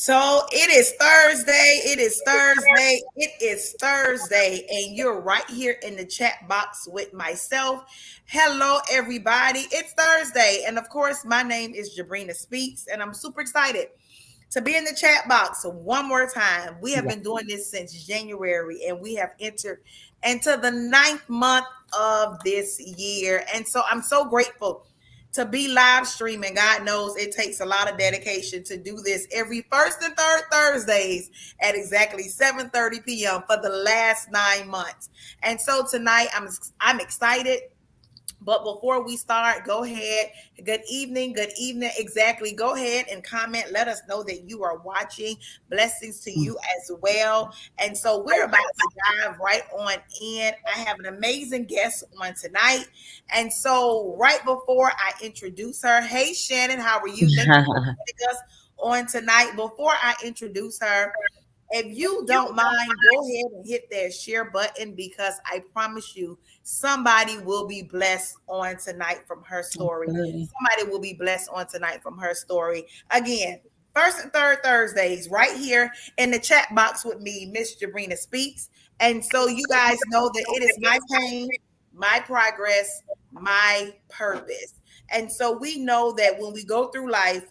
So it is Thursday. It is Thursday. It is Thursday. And you're right here in the chat box with myself. Hello, everybody. It's Thursday. And of course, my name is Jabrina Speaks, and I'm super excited to be in the chat box one more time. We have been doing this since January, and we have entered into the ninth month of this year. And so I'm so grateful to be live streaming. God knows it takes a lot of dedication to do this every first and third Thursdays at exactly 7:30 p.m. for the last 9 months. And so tonight I'm excited. But before we start, go ahead. Good evening. Good evening. Exactly. Go ahead and comment. Let us know that you are watching. Blessings to you as well. And so we're about to dive right on in. I have an amazing guest on tonight. And so right before I introduce her, hey, Shannon, how are you? Thank you for joining us on tonight. Before I introduce her, if you don't mind, go ahead and hit that share button because I promise you somebody will be blessed on tonight from her story. Somebody will be blessed on tonight from her story. Again, first and third Thursdays right here in the chat box with me, Miss Jabrina Speaks. And so you guys know that it is my pain, my progress, my purpose. And so we know that when we go through life,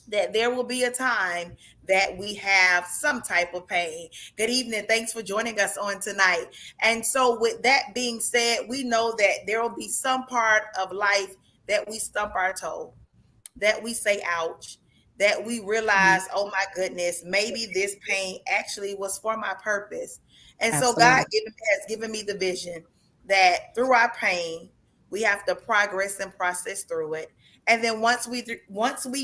that there will be a time that we have some type of pain. Good evening. Thanks for joining us on tonight. And so with that being said, we know that there will be some part of life that we stump our toe, that we say ouch, that we realize, oh my goodness, maybe this pain actually was for my purpose. And so God has given me the vision that through our pain, we have to progress and process through it. And then once we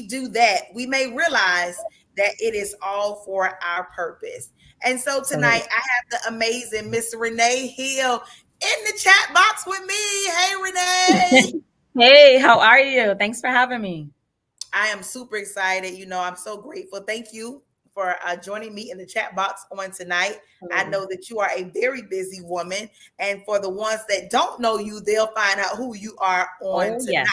do that, we may realize that it is all for our purpose. And so tonight I have the amazing Miss Renee Hill in the chat box with me. Hey, Renee. Hey, how are you? Thanks for having me. I am super excited. I'm so grateful. Thank you for joining me in the chat box on tonight. I know that you are a very busy woman. And for the ones that don't know you, they'll find out who you are on tonight. Yes,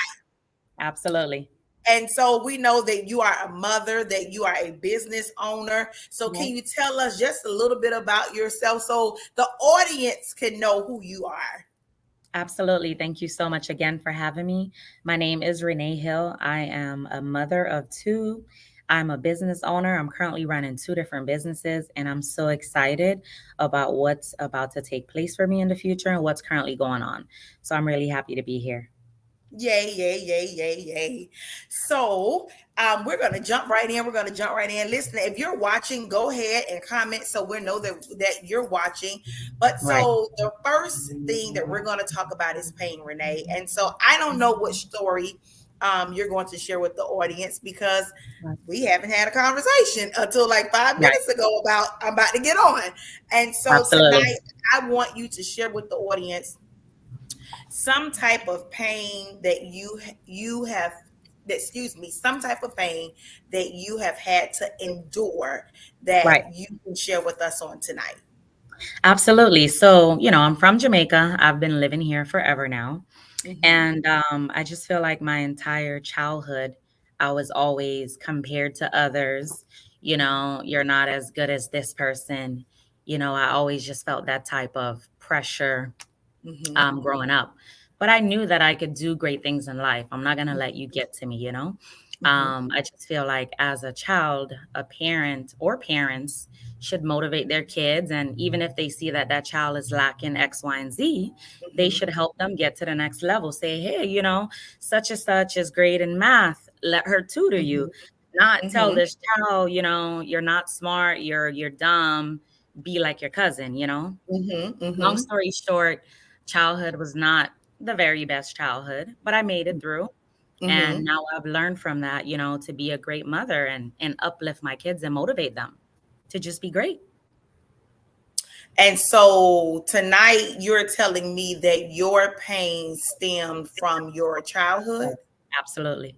absolutely. And so we know that you are a mother, that you are a business owner. So can you tell us just a little bit about yourself so the audience can know who you are? Absolutely. Thank you so much again for having me. My name is Renee Hill. I am a mother of two. I'm a business owner. I'm currently running two different businesses, and I'm so excited about what's about to take place for me in the future and what's currently going on. So I'm really happy to be here. Yay, yay, yay, yay, yay. So we're going to jump right in. We're going to jump right in. Listen, if you're watching, go ahead and comment so we know that you're watching. But so the first thing that we're going to talk about is pain, Renee. And so I don't know what story you're going to share with the audience because we haven't had a conversation until like 5 minutes ago about I'm about to get on. And so tonight I want you to share with the audience some type of pain that you have some type of pain that you have had to endure that you can share with us on tonight. Absolutely. So, I'm from Jamaica. I've been living here forever now. And I just feel like my entire childhood, I was always compared to others. You're not as good as this person. I always just felt that type of pressure growing up. But I knew that I could do great things in life. I'm not going to let you get to me. I just feel like as a child, a parent or parents should motivate their kids. And even if they see that that child is lacking X, Y, and Z, they should help them get to the next level. Say, hey, such and such is great in math. Let her tutor you. Not tell this child, you're not smart, you're dumb, be like your cousin. Long story short, childhood was not the very best childhood, but I made it through. And now I've learned from that, to be a great mother and uplift my kids and motivate them to just be great. And so tonight you're telling me that your pain stemmed from your childhood? Absolutely.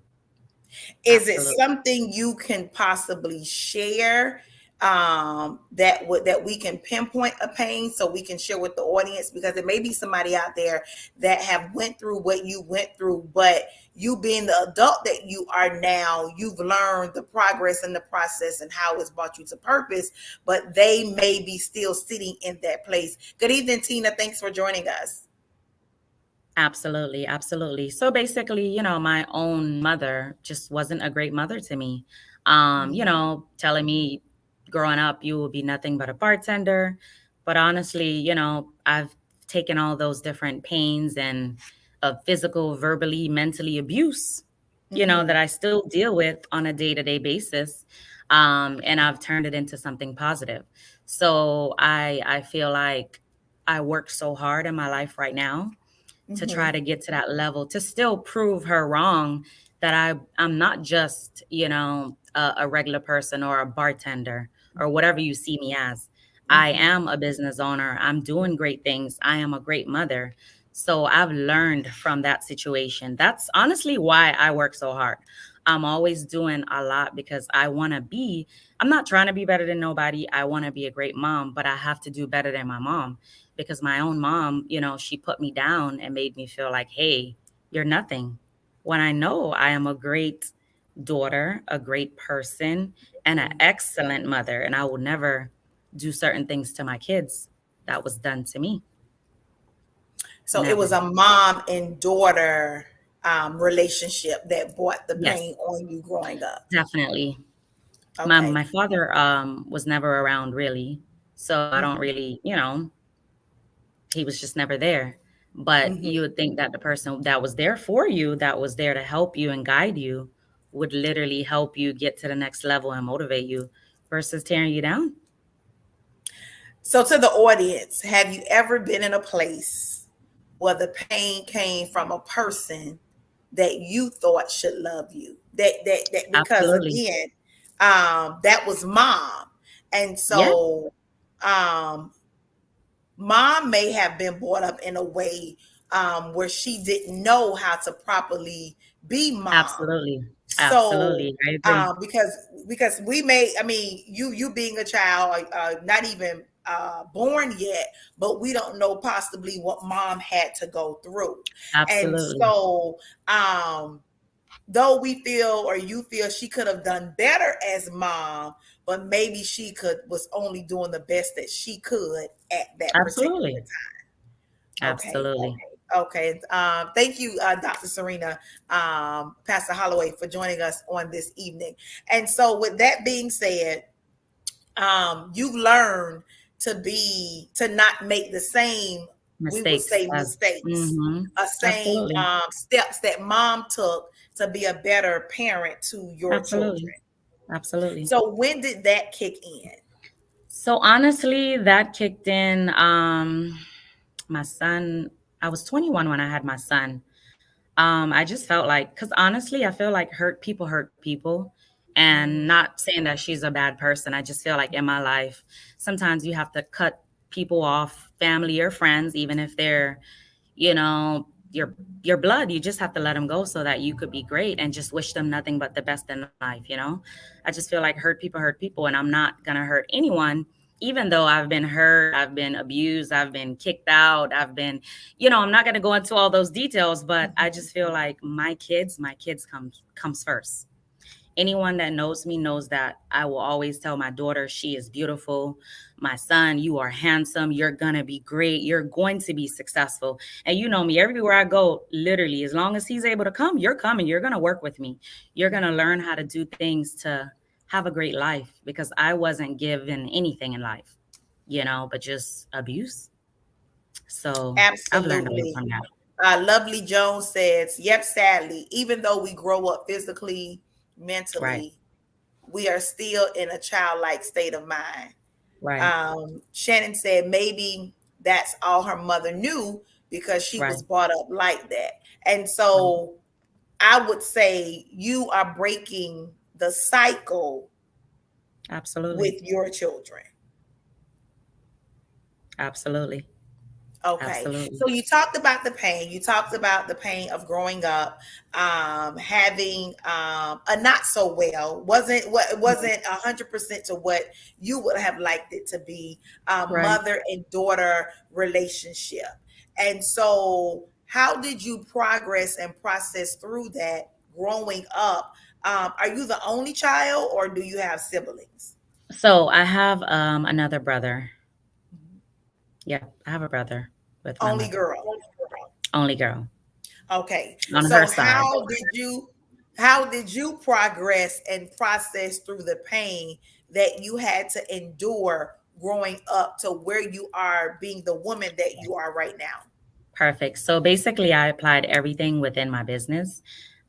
Is it something you can possibly share that we can pinpoint a pain so we can share with the audience, because there may be somebody out there that have went through what you went through, but you being the adult that you are now, you've learned the progress and the process and how it's brought you to purpose, but they may be still sitting in that place. Good evening, Tina. Thanks for joining us. Absolutely, absolutely. So basically, my own mother just wasn't a great mother to me. Mhm. Telling me growing up you will be nothing but a bartender. But honestly, I've taken all those different pains and of physical, verbally, mentally abuse, that Mhm. I still deal with on a day-to-day basis. And I've turned it into something positive. So I feel like I work so hard in my life right now to try Mhm. to get to that level to still prove her wrong, that I'm not just, a regular person or a bartender or whatever you see me as. I Mhm. am a business owner. I'm doing great things. I am a great mother. So I've learned from that situation. That's honestly why I work so hard. I'm always doing a lot because I'm not trying to be better than nobody. I want to be a great mom, but I have to do better than my mom, because my own mom, she put me down and made me feel like, hey, you're nothing. When I know I am a great daughter, a great person, and an excellent mother, and I will never do certain things to my kids that was done to me. So it was Never. a mom and daughter relationship that brought the Yes, pain on you growing up. definitely. My Okay. my father was never around really. So I don't Mhm. really, he was just never there. But Mhm. you would think that the person that was there for you, that was there to help you and guide you, would literally help you get to the next level and motivate you versus tearing you down. So, to the audience, have you ever been in a place where the pain came from a person that you thought should love you? That because Absolutely. again, that was mom, and Yeah, so um, mom may have been brought up in a way where she didn't know how to properly be mom. absolutely. So Absolutely. I agree. because we may, I mean, you being a child, not even born yet, but we don't know possibly what mom had to go through. And Absolutely. so though we feel, or you feel, she could have done better as mom, but maybe she could was only doing the best that she could at that particular Absolutely. time. Okay, Absolutely. okay. Thank you, Dr. Serena, Pastor Holloway, for joining us on this evening. And so, with that being said, you've learned to not make the same, we would Mistakes say, as mistakes, same absolutely. steps that mom took to be a better parent to your Absolutely. children. Absolutely. So, when did that kick in? So honestly, that kicked in my son, I was 21 when I had my son. I just felt like, because honestly, I feel like hurt people. And Mm, not saying that she's a bad person. I just feel like in my life, sometimes you have to cut people off, family or friends, even if they're, your blood. You just have to let them go so that you could be great and just wish them nothing but the best in life. I just feel like hurt people, and I'm not gonna hurt anyone, even though I've been hurt, I've been abused, I've been kicked out, I've been, I'm not gonna go into all those details, but I mhm. just feel like my kids comes first. Anyone that knows me knows that I will always tell my daughter she is beautiful. My son, you are handsome. You're going to be great. You're going to be successful. And you know me, everywhere I go, literally, as long as he's able to come, you're coming. You're going to work with me. You're going to learn how to do things to have a great life, because I wasn't given anything in life, but just abuse. So I've learned away Absolutely. from that. Lovely Jones says, yep, sadly, even though we grow up physically, Right. mentally, we are still in a childlike state of mind. Right. Shannon said maybe that's all her mother knew because she Right. was brought up like that. And Right. so I would say you are breaking the cycle Absolutely. with your children. Absolutely. Okay. Absolutely. So you talked about the pain. You talked about the pain of growing up, having a not so well. Wasn't 100% to what you would have liked it to be, Right. mother and daughter relationship. And so how did you progress and process through that growing up? Are you the only child or do you have siblings? So I have another brother. Yeah, I have a brother with my Only mother. girl. Only girl Okay. on her So side. how did you progress and process through the pain that you had to endure growing up to where you are being the woman that you are right now? Perfect. So basically, I applied everything within my business.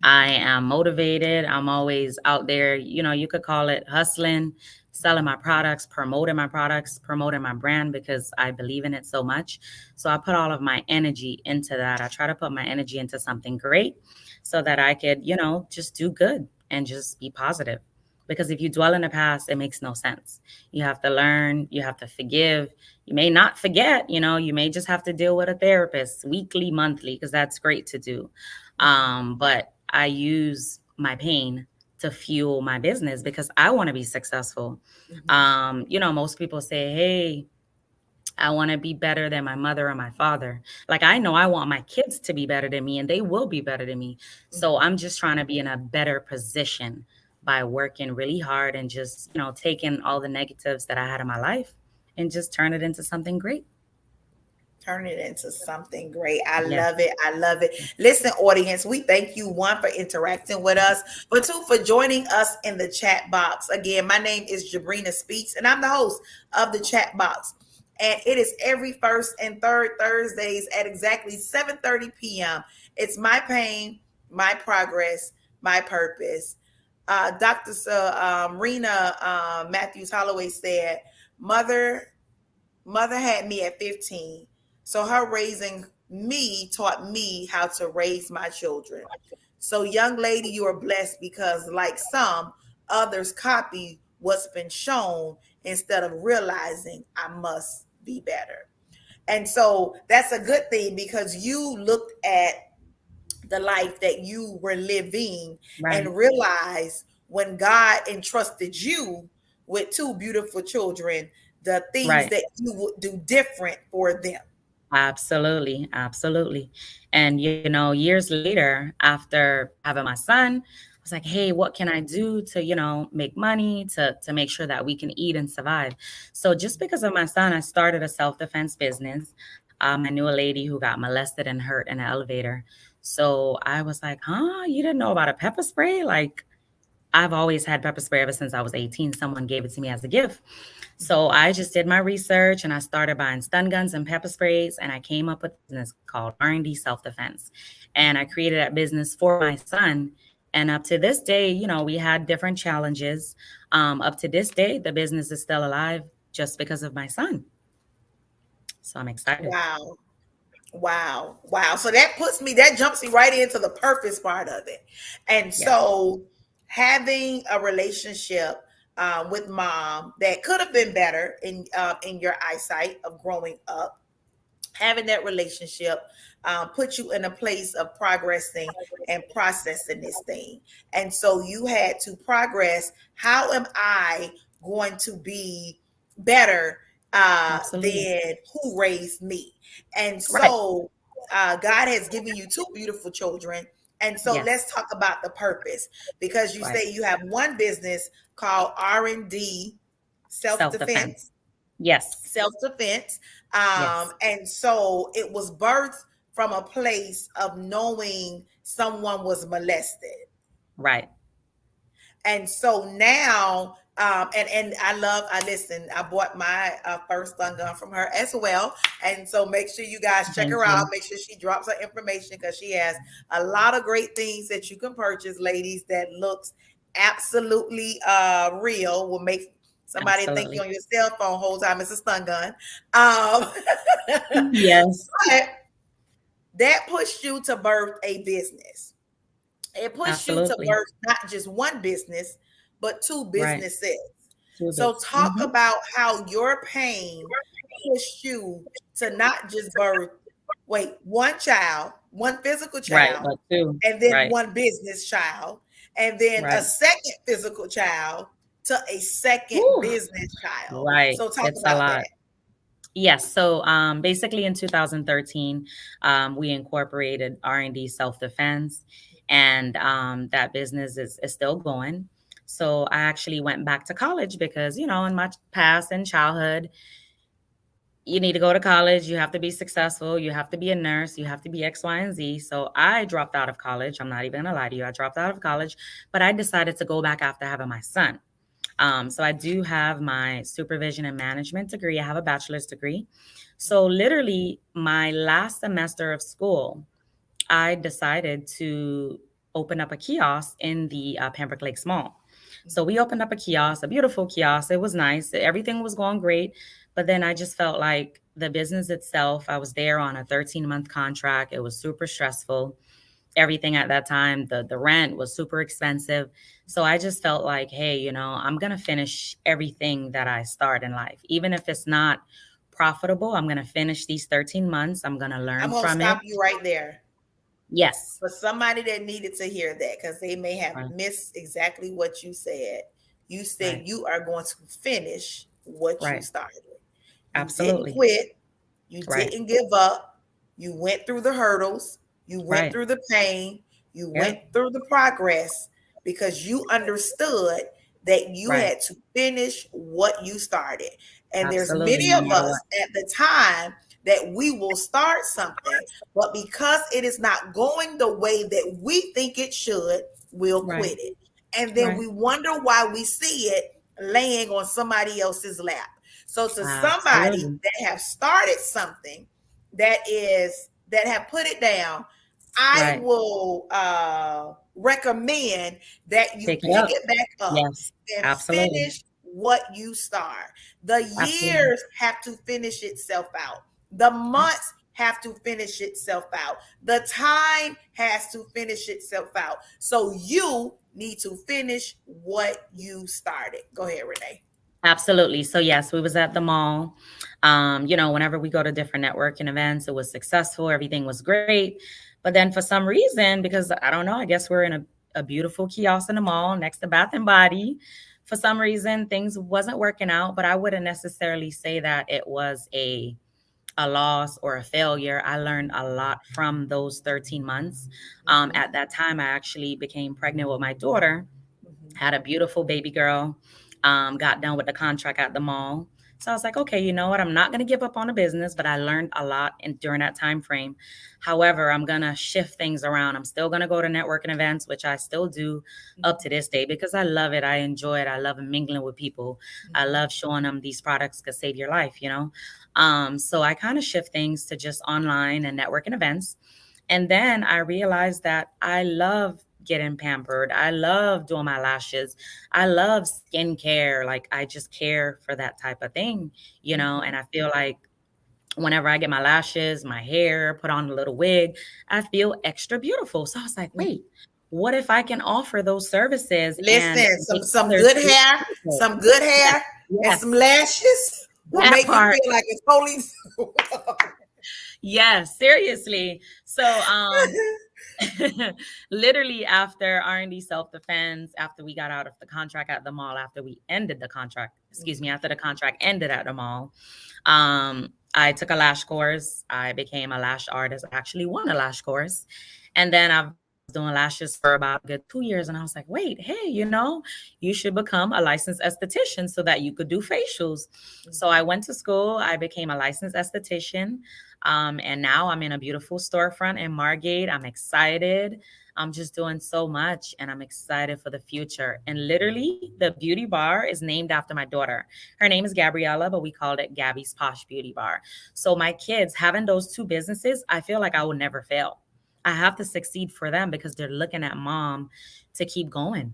I am motivated. I'm always out there. You could call it hustling, selling my products, promoting my brand because I believe in it so much. So I put all of my energy into that. I try to put my energy into something great so that I could, just do good and just be positive. Because if you dwell in the past, it makes no sense. You have to learn, you have to forgive. You may not forget, you may just have to deal with a therapist weekly, monthly, because that's great to do. But I use my pain to fuel my business because I want to be successful. Mhm. Most people say, hey, I want to be better than my mother or my father. Like, I know I want my kids to be better than me, and they will be better than me. So Mhm. I'm just trying to be in a better position by working really hard and just, taking all the negatives that I had in my life and just turn it into something great. Turn it into something great. I Yes. love it. I love it. Listen, audience, we thank you, one, for interacting with us, but two, for joining us in the chat box. Again, my name is Jabrina Speaks, and I'm the host of the chat box. And it is every first and third Thursdays at exactly 7:30 p.m. It's my pain, my progress, my purpose. Dr. Rena Matthews Holloway said, Mother Mother had me at 15. So her raising me taught me how to raise my children. So, young lady, you are blessed because, like some, others copy what's been shown instead of realizing I must be better. And so that's a good thing because you looked at the life that you were living Right. and realized when God entrusted you with two beautiful children, the things Right. that you would do different for them. Absolutely, absolutely. And years later, after having my son, I was like, "Hey, what can I do to, make money to make sure that we can eat and survive?" So just because of my son, I started a self-defense business. I knew a lady who got molested and hurt in an elevator. So I was like, "Huh? You didn't know about a pepper spray?" Like, I've always had pepper spray ever since I was 18. Someone gave it to me as a gift. So I just did my research and I started buying stun guns and pepper sprays, and I came up with a business called R&D Self Defense. And I created that business for my son. And up to this day, we had different challenges. Up to this day, the business is still alive just because of my son. So I'm excited. Wow. Wow. Wow. So that jumps me right into the purpose part of it. And Yeah, so having a relationship with mom that could have been better in your eyesight of growing up, having that relationship put you in a place of progressing and processing this thing. And so you had to progress. How am I going to be better absolutely. than who raised me? And Right. so God has given you two beautiful children. And so let's Yes. talk about the purpose because you Right. say you have one business called R&D Self Self Defense. defense. Yes. Self-defense. Yes. And so it was birthed from a place of knowing someone was molested. Right. And so now, and I listen, I bought my first stun gun from her as well. And so make sure you guys check Thank her out. you. Make sure she drops her information because she has a lot of great things that you can purchase, ladies, that looks absolutely real, will make somebody think you Absolutely. on your cell phone whole time it's a stun gun. Um, Yes. but that pushed you to birth a business. It pushed you to Absolutely. birth not just one business, but two Right. businesses. Two So bits. talk about how your pain pushed you to not just birth, wait, one child, one physical Right, child, but 2. and then Right, one business child, and then a right. second physical child to a second Woo. business child? Right, So talk it's a about lot. that. Yes, so, basically in 2013, we incorporated R&D Self-Defense, and, that business is still going. So I actually went back to college because, in my past and childhood, you need to go to college, you have to be successful, you have to be a nurse, you have to be X, Y, and Z. So I dropped out of college. I'm not even gonna lie to you. I dropped out of college, but I decided to go back after having my son. So I do have my supervision and management degree. I have a bachelor's degree. So literally, my last semester of school, I decided to open up a kiosk in the Pembroke Lakes Mall. So we opened up a kiosk, a beautiful kiosk. It was nice. Everything was going great. But then I just felt like the business itself, I was there on a 13-month contract. It was super stressful. Everything at that time, the rent was super expensive. So I just felt like, hey, I'm going to finish everything that I start in life. Even if it's not profitable, I'm going to finish these 13 months. I'm going to I'm learn gonna from it. stop you right there. Yes. For somebody that needed to hear that because they may have Right. missed exactly what you said. You said Right. you are going to finish what you Right. started. You didn't Absolutely. quit. You Right. didn't give up. You went through the hurdles. You went Right. through the pain. You went Yep. through the progress because you understood that you Right. had to finish what you started. And there's Absolutely. many No of matter what. us at the time that we will start something, but because it is not going the way that we think it should, we'll Right. quit it. And then Right. we wonder why we see it laying on somebody else's lap. So to somebody Absolutely. that have started something that have put it down, I Right. will recommend that you Pick it pick up. it back up Yes. and Absolutely. finish what you start. The Absolutely. years have to finish itself out. The Yep. months have to finish itself out. The time has to finish itself out. So you need to finish what you started. Go ahead, Renee. Absolutely. So yes, we was at the mall. Whenever we go to different networking events, it was successful. Everything was great. But then for some reason, because I don't know, I guess we're in a beautiful kiosk in the mall next to Bath and Body. For some reason, things wasn't working out, but I wouldn't necessarily say that it was a loss or a failure. I learned a lot from those 13 months. Mm-hmm, At that time, I actually became pregnant with my daughter, mm-hmm, had a beautiful baby girl, got done with the contract at the mall. So I was like, okay, you know what? I'm not going to give up on the business, but I learned a lot during that time frame. However, I'm going to shift things around. I'm still going to go to networking events, which I still do up to mm-hmm, this day because I love it. I enjoy it. I love mingling with people. I mm-hmm, love showing them these products could save your life. So I kind of shift things to just online and networking events. And then I realized that I love getting pampered. I love doing my lashes. I love skincare. Like I just care for that type of thing. mm-hmm, And I feel like whenever I get my lashes, my hair, put on a little wig, I feel extra beautiful. So I was like, mm-hmm. wait, what if I can offer those services and Listen, some make some others good feel hair, beautiful? some good Yes, hair, and yes, some lashes will that make you part. feel like it's totally. Yes, seriously. So literally after R&D self-defense, after we got out of the contract at the mall, after we ended the contract, excuse me, Mhm, after the contract ended at the mall, I took a lash course. I became a lash artist. I actually won a lash course. And then I was doing lashes for about a good 2 years. And I was like, wait, hey, you should become a licensed esthetician so that you could do facials. So I mhm. went to school. I became a licensed esthetician. And now I'm in a beautiful storefront in Margate. I'm excited. I'm just doing so much and I'm excited for the future. And literally, the beauty bar is named after my daughter. Her name is Gabriella, but we called it Gabby's Posh Beauty Bar. So, my kids having those two businesses, I feel like I will never fail. I have to succeed for them because they're looking at mom to keep going.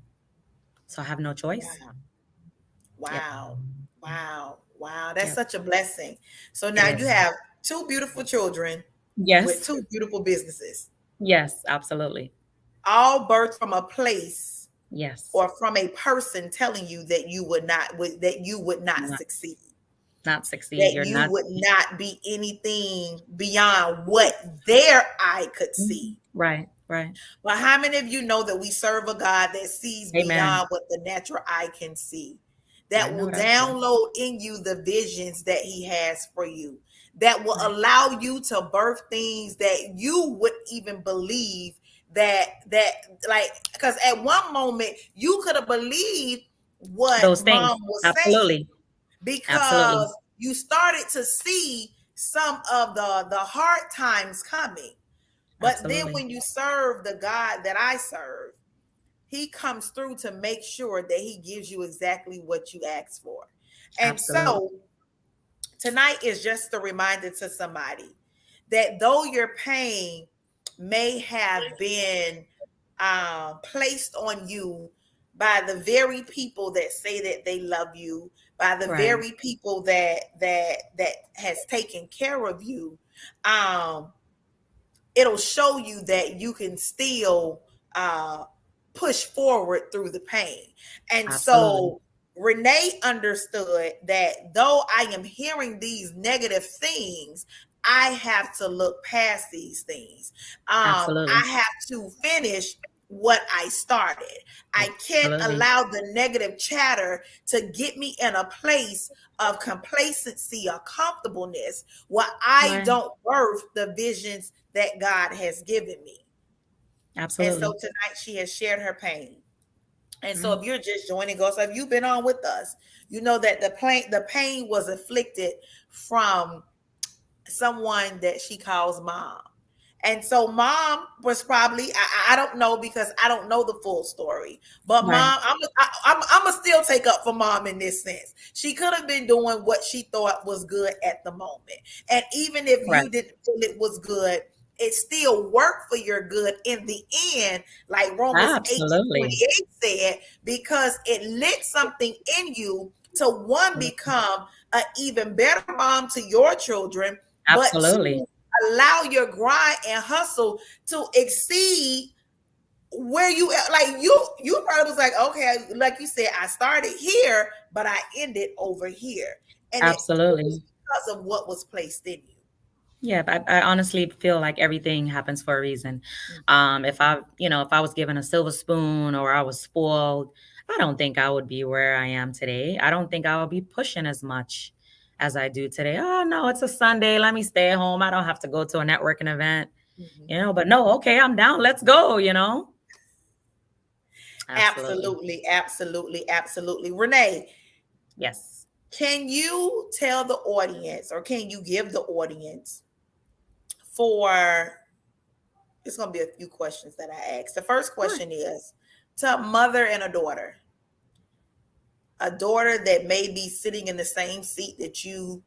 So, I have no choice. Wow, Yep. wow, wow, wow. That's Yep. such a blessing. So It now you is. have two beautiful children with Yes. two beautiful businesses, Yes. Absolutely. all birthed from a place Yes. or from a person telling you that you would not succeed. Not succeed. that You're you not. would not be anything beyond what their eye could Mhm. see. Right, right. But how many of you know that we serve a God that sees Amen. beyond what the natural eye can see? I That will know that's true. download in you the visions that He has for you, that will Right. allow you to birth things that you wouldn't even believe that like, because at one moment you could have believed what Those things. mom was saying Absolutely. Absolutely. because you started to see some of the hard times coming. But then Absolutely. when you serve the God that I serve, He comes through to make sure that He gives you exactly what you asked for. And Absolutely. so tonight is just a reminder to somebody that though your pain may have been placed on you by the very people that say that they love you, by the Right. very people that has taken care of you, um, it'll show you that you can still uh, push forward through the pain. And Absolutely. so Renee understood that though I am hearing these negative things, I have to look past these things. Absolutely. I have to finish what I started. I can't Absolutely. allow the negative chatter to get me in a place of complacency or comfortableness where I Right. don't birth the visions that God has given me. And so Absolutely. tonight she has shared her pain. And so Right. if you're just joining us, if you've been on with us, you know that the pain was afflicted from someone that she calls mom. And so mom was probably, I don't know because I don't know the full story. But Right. mom, I'm gonna still take up for mom in this sense. She could have been doing what she thought was good at the moment. And even if Right. you didn't feel it was good, it still worked for your good in the end, like Romans 8 and Absolutely. 28 said, because it lit something in you to one become an even better mom to your children, but Absolutely. to allow your grind and hustle to exceed where you like you probably was like, okay, like you said, I started here but I ended over here, and it was Absolutely. because of what was placed in you. Yeah, I honestly feel like everything happens for a reason. Mhm. If if I was given a silver spoon or I was spoiled, I don't think I would be where I am today. I don't think I would be pushing as much as I do today. Oh no, it's a Sunday. Let me stay at home. I don't have to go to a networking event, Mhm. but no, okay, I'm down. Let's go. Absolutely. Absolutely, absolutely, absolutely. Renee, Yes. can you tell the audience or can you give the audience for, it's going to be a few questions that I ask. The first Sure. question is to a mother and a daughter that may be sitting in the same seat that you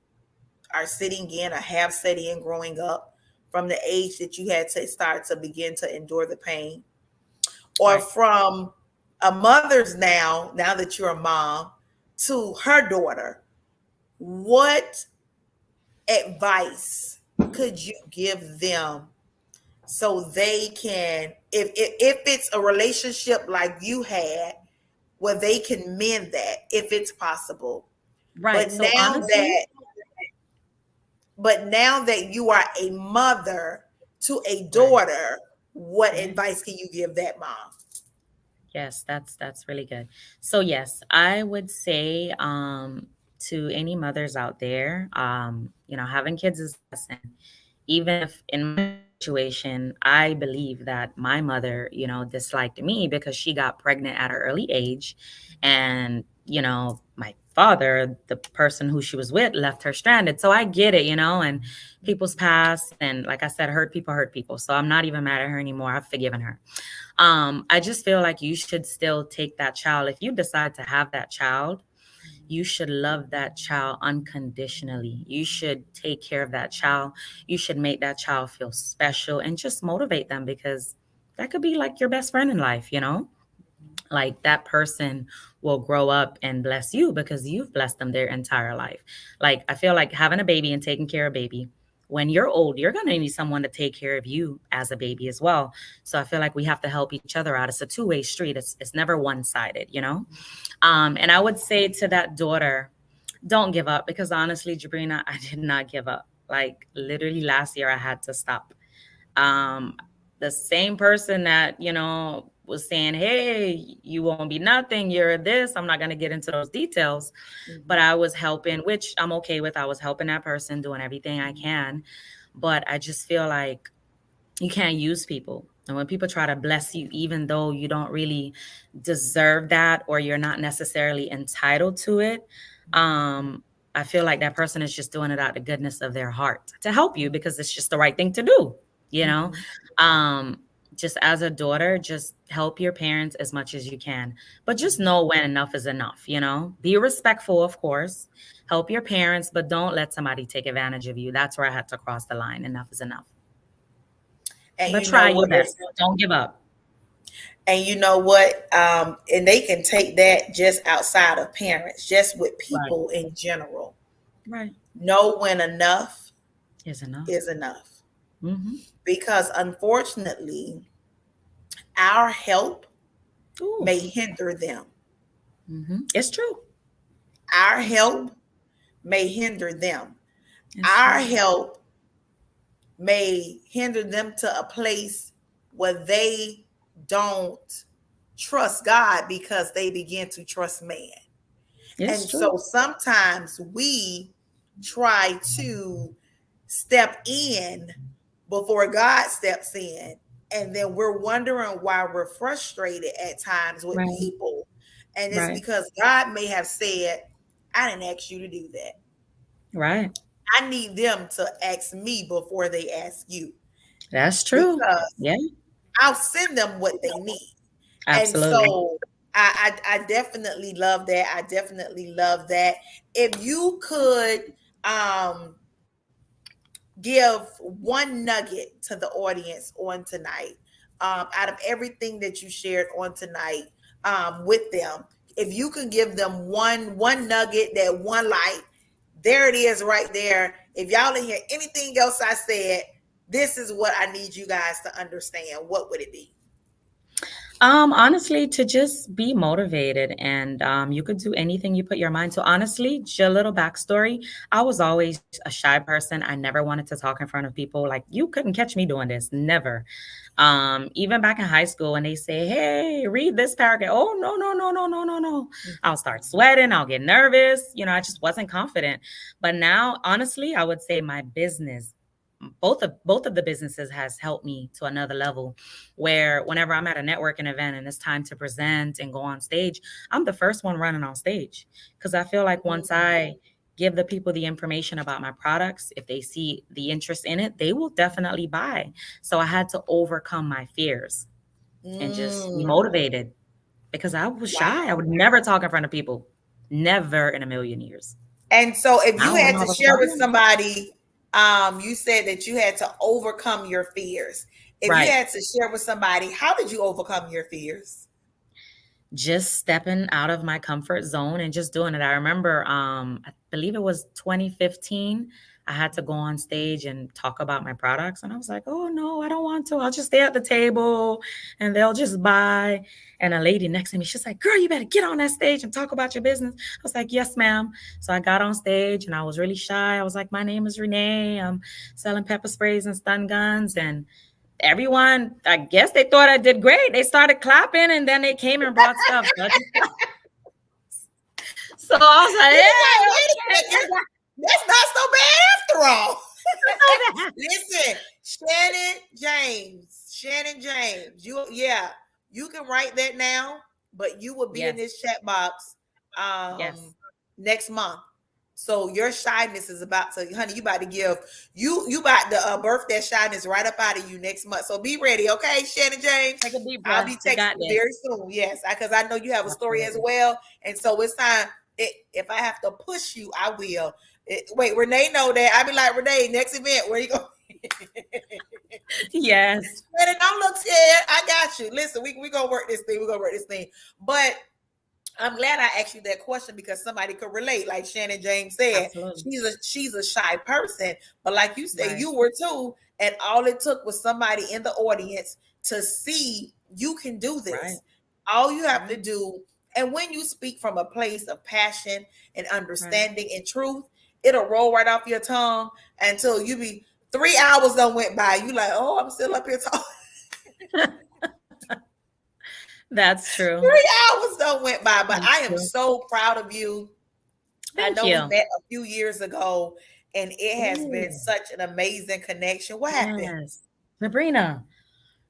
are sitting in or have sat in growing up from the age that you had to start to begin to endure the pain, or Right. from a mother's now that you're a mom, to her daughter, what advice could you give them so they can, if it's a relationship like you had, where they can mend that if it's possible. Right. But So now honestly, that but now that you are a mother to a right, daughter, what right. advice can you give that mom? Yes, that's really good. So yes, I would say to any mothers out there, having kids is a lesson. Even if in my situation, I believe that my mother, disliked me because she got pregnant at an early age, and my father, the person who she was with, left her stranded. So I get it, and people's past, and like I said, hurt people. So I'm not even mad at her anymore. I've forgiven her. I just feel like you should still take that child. If you decide to have that child, you should love that child unconditionally. You should take care of that child. You should make that child feel special and just motivate them, because that could be like your best friend in life. Like that person will grow up and bless you because you've blessed them their entire life. Like I feel like having a baby and taking care of a baby, when you're old, you're going to need someone to take care of you as a baby as well. So I feel like we have to help each other out. It's a two-way street. It's never one-sided. And I would say to that daughter, Don't give up, because honestly, Jabrina, I did not give up. Like literally last year, I had to stop. Um, the same person that, was saying, "Hey, you won't be nothing. You're this." I'm not going to get into those details, but Mhm, I was helping, which I'm okay with. I was helping that person, doing everything I mhm, can. But I just feel like you can't use people. And when people try to bless you, even though you don't really deserve that or you're not necessarily entitled to it, um, I feel like that person is just doing it out of the goodness of their heart to help you, because it's just the right thing to do, you know? mhm, Um, just as a daughter, just help your parents as much as you can, but just mhm. know when enough is enough. Be respectful, of course, help your parents, but don't let somebody take advantage of you. That's where I had to cross the line. Enough is enough. And But you know try what? your best. Don't give up. And you know what? And they can take that just outside of parents, just with Right. people in general. Right. Know when enough Is enough. is enough. Mm-hmm. Because unfortunately, our help Ooh. may hinder them. Mm-hmm. It's true. Our It's true. help may hinder them. It's Our true. help may hinder them to a place where they don't trust God because they begin to trust man. It's And so true. sometimes we try to step in before God steps in. And then we're wondering why we're frustrated at times with Right. people. And it's Right. because God may have said, I didn't ask you to do that. Right. I need them to ask me before they ask you That's true. because Yeah. I'll send them what they need. And Absolutely. so I definitely love that. I definitely love that. If you could um give one nugget to the audience on tonight, out of everything that you shared on tonight, with them, if you could give them one nugget, that one light, there it is right there. If y'all didn't hear anything else I said, this is what I need you guys to understand. What would it be? Honestly, to just be motivated, and you could do anything you put your mind to. Honestly, just a little backstory. I was always a shy person. I never wanted to talk in front of people. Like, you couldn't catch me doing this. Never. Even back in high school, when they say, "Hey, read this paragraph." Oh, no, no, no, no, no, no, no. I'll start sweating. I'll get nervous. I just wasn't confident. But now, honestly, I would say my business, both of the businesses has helped me to another level, where whenever I'm at a networking event and it's time to present and go on stage, I'm the first one running on stage, because I feel like once I give the people the information about my products, if they see the interest in it, they will definitely buy. So I had to overcome my fears and just be Mm, motivated, because I was shy. I wow. would never talk in front of people. Never in a million years. And so if you Now I'm had to all of a share with sudden. somebody, you said that you had to overcome your fears. If you Right. had to share with somebody, how did you overcome your fears? Just stepping out of my comfort zone and just doing it. I remember, I believe it was 2015. I had to go on stage and talk about my products, and I was like, "Oh no, I don't want to. I'll just stay at the table, and they'll just buy." And a lady next to me, she's like, "Girl, you better get on that stage and talk about your business." I was like, "Yes, ma'am." So I got on stage, and I was really shy. I was like, "My name is Renee. I'm selling pepper sprays and stun guns," and everyone, I guess they thought I did great. They started clapping, and then they came and brought stuff. So I was like, You was like, wait a "Yeah, okay, second, that's not so bad after all. it's not so bad." Listen, Shannon James, yeah, you can write that now, but you will be in Yes, this chat box yes. next month. So your shyness is about to, honey, you about to give you about to birth that shyness right up out of you next month. So be ready, okay, Shannon James. Take a deep I'll breath. be We texting got you very this. soon. Yes, because I know you have a story as Absolutely. well, and so it's time. If I have to push you, I will. Wait, Renee know that. I be like, Renee, next event, where you go? Yes. Renee, don't look scared. I got you. Listen, we gonna work this thing. We gonna work this thing. But I'm glad I asked you that question because somebody could relate. Like Shannon James said, Absolutely. she's a shy person, but like you said, Right. you were too. And all it took was somebody in the audience to see you can do Right. this. All you have to Right. do, And when you speak from a place of passion and Right. understanding and truth, it'll roll right off your tongue until you be 3 hours done went by. You like, oh, I'm still up here talking. That's true. 3 hours done went by. But I That's am true. so proud of you. I Thank know we you. met a few years ago and it has been Ooh, such an amazing connection. What happened? yes. Sabrina,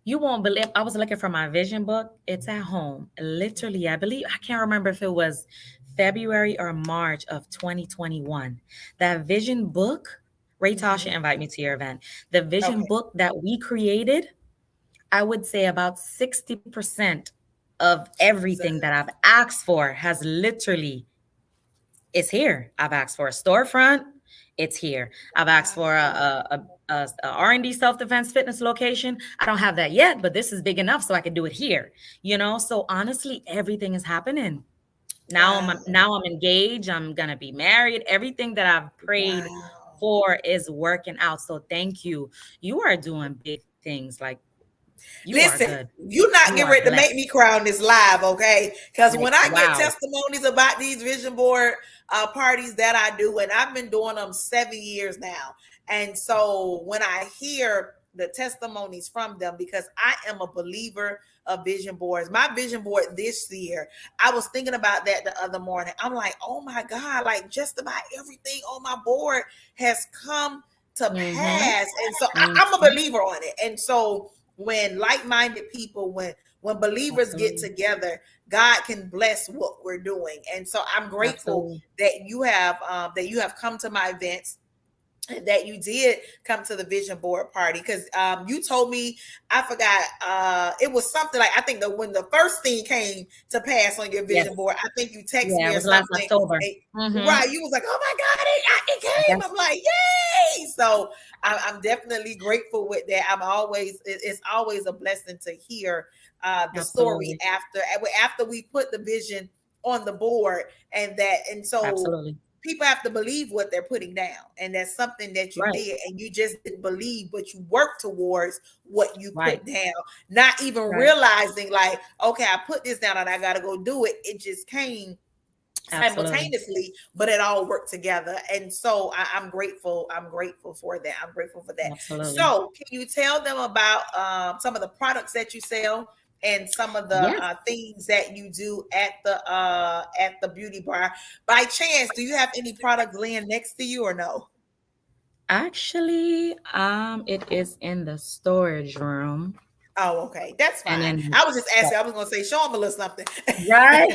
you won't believe I was looking for my vision book. It's at home. Literally, I believe I can't remember if it was February or March of 2021. That vision book, Ray Tasha Mhm. invite me to your event. The vision Okay. book that we created, I would say about 60% of everything that I've Jesus. asked for has literally it's here. I've asked for a storefront. It's here. I've asked for Wow. a R&D self-defense fitness location. I don't have that yet, but this is big enough so I can do it here. So honestly, everything is happening. Wow. Now I'm engaged. I'm gonna be married. Everything that I've prayed Wow. for is working out. So thank you. You are doing big things. Like you are Listen, good. you You not are getting ready to blessed. make me cry on this live, okay? Because Like when I get wow. testimonies about these vision board parties that I do, and I've been doing them 7 years now, and so when I hear the testimonies from them, because I am a believer of vision boards. My vision board this year, I was thinking about that the other morning. I'm like, oh my God, like just about everything on my board has come to Mm-hmm. pass, and so I'm a Mm-hmm. believer on it, and so when like-minded people, when believers get Absolutely. together, God can bless what we're doing. And so I'm grateful Absolutely. that you have come to my events, that you did come to the vision board party, because you told me, I forgot, it was something like, I think that when the first thing came to pass on your vision Yes. board, I think you texted Yeah, me it or was last something, October. and, Mhm. right, you was like, oh my God, it came. Yes, I'm like, yay. So I'm definitely grateful with that. It's always a blessing to hear the story absolutely. after we put the vision on the board, and so Absolutely. people have to believe what they're putting down, and that's something that you Right, did, and you just didn't believe, but you worked towards what you right, put down, not even right. realizing like, okay, I put this down and I got to go do it. It just came Absolutely. simultaneously, but it all worked together. And so I'm grateful. I'm grateful for that. I'm grateful for that. Absolutely. So can you tell them about some of the products that you sell and some of the Yes. things that you do at the beauty bar? By chance, do you have any products laying next to you or no? Actually, it is in the storage room Oh, okay, that's and fine. in I was just asking. I was gonna say, show them a little something. right.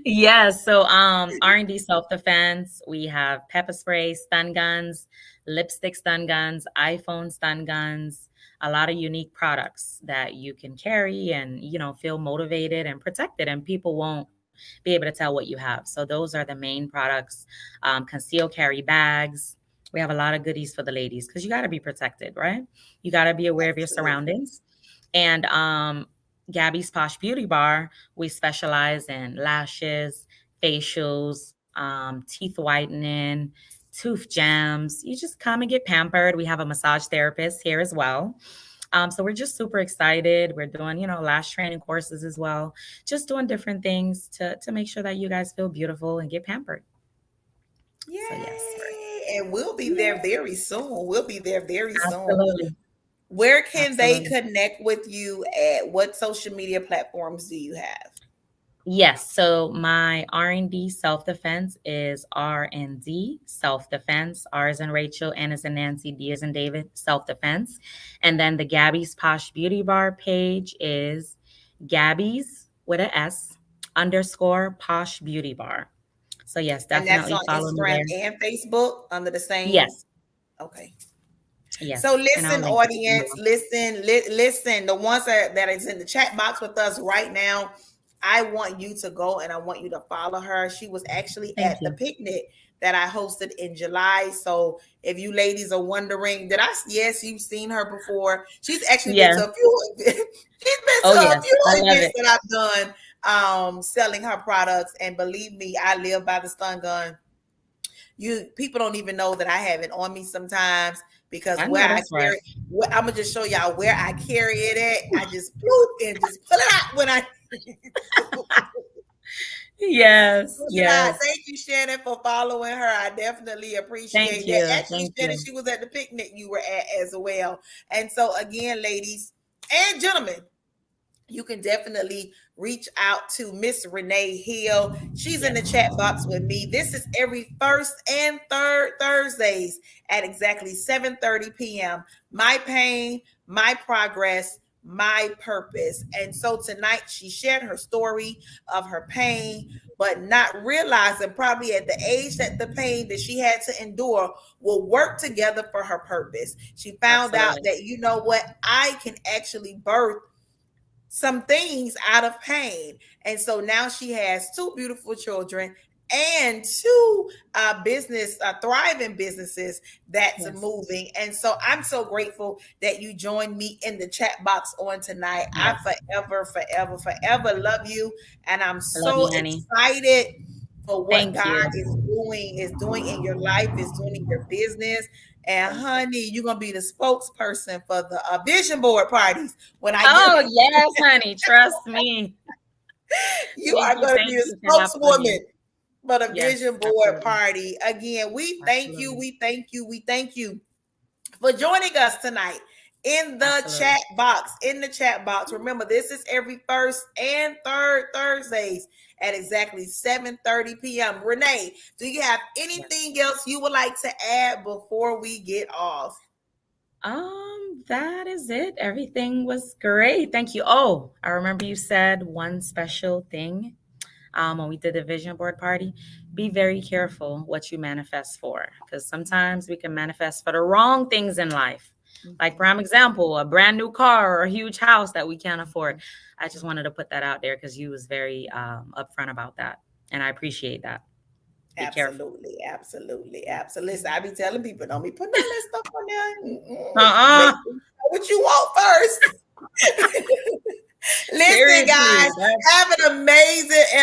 Yes. So R&D self-defense, we have pepper spray, stun guns, lipstick stun guns, iPhone stun guns, a lot of unique products that you can carry and feel motivated and protected, and people won't be able to tell what you have. So those are the main products. Conceal carry bags. We have a lot of goodies for the ladies because you got to be protected, right? You got to be aware of your Absolutely. surroundings. And Gabby's Posh Beauty Bar, we specialize in lashes, facials, teeth whitening, tooth gems. You just come and get pampered. We have a massage therapist here as well. So we're just super excited. We're doing, lash training courses as well. Just doing different things to make sure that you guys feel beautiful and get pampered. So yes, Yay! And we'll be yeah, there very soon. We'll be there very soon. absolutely, Where can they absolutely. connect with you at? What social media platforms do you have? Yes. So my R&D self defense is R&D self defense. R is in Rachel, N is in Nancy, D is in David, self defense. And then the Gabby's Posh Beauty Bar page is Gabby's with a S underscore Posh Beauty Bar. So yes, And that's definitely on follow me Instagram there. and Facebook under the same. Yes, Okay. So yes, and I'll listen, link it audience, below. listen. The ones that is in the chat box with us right now, I want you to go and I want you to follow her. She was actually Thank at the you. picnic that I hosted in July. So if you ladies are wondering, yes, you've seen her before. She's actually been Yeah. to a few. She's been Oh to a yes, few I love events it. that I've done, selling her products. And believe me, I live by the stun gun. You people don't even know that I have it on me sometimes, because I where know I that's right. carry, I'm gonna just show y'all where I carry it at. I just bloop and just pull it out when I Yes, Yeah, yes. thank you, Shannon, for following her. I definitely Thank appreciate that. you. Actually, Thank Shannon, you. she was at the picnic you were at as well. And so, again, ladies and gentlemen, you can definitely reach out to Miss Renee Hill. She's in Yes. the chat box with me. This is every first and third Thursdays at exactly 7:30 p.m. My pain, my progress, my purpose. And so tonight she shared her story of her pain, but not realizing probably at the age that the pain that she had to endure will work together for her purpose. She found out Absolutely. that, you know what, I can actually birth some things out of pain. And so now she has two beautiful children and two thriving businesses that's Yes. moving. And so I'm so grateful that you joined me in the chat box on tonight. I Yes. forever, forever, forever love you. And I'm I love so you, honey. excited for what Thank God you. is doing in your life, is doing in your business. And Thank you. honey, you're gonna be the spokesperson for the vision board parties when I get Oh, yes, honey. Trust me. you are going to be Thank a you for that spokeswoman plan. for the vision Yes, board absolutely. party. Again, we thank you, Absolutely. we thank you, we thank you for joining us tonight in the Absolutely. chat box. In the chat box. Remember, this is every first and third Thursdays at exactly 7:30 p.m. Renee, do you have Yes. anything else you would like to add before we get off? That is it. Everything was great. Thank you. Oh, I remember you said one special thing when we did the vision board party. Be very careful what you manifest for, because sometimes we can manifest for the wrong things in life. Like, Mhm, prime example, a brand new car or a huge house that we can't afford. mhm. I just wanted to put that out there because you was very upfront about that, and I appreciate that. Be careful. Absolutely, absolutely, absolutely. Listen, I be telling people, don't be putting all that stuff on there. Make Uh-uh. sure you know what you want first. Listen, Seriously. guys, have an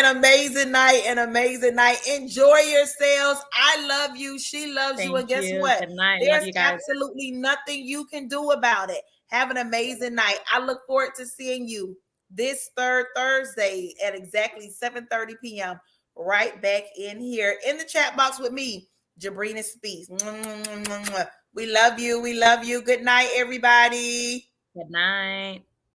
amazing night, an amazing night. Enjoy yourselves. I love you. She loves you. And Thank guess you. what? Good night. Love There's you guys. absolutely nothing you can do about it. Have an amazing night. I look forward to seeing you this third Thursday at exactly 7:30 p.m. right back in here in the chat box with me, Jabrina Speaks. We love you. We love you. Good night, everybody. Good night.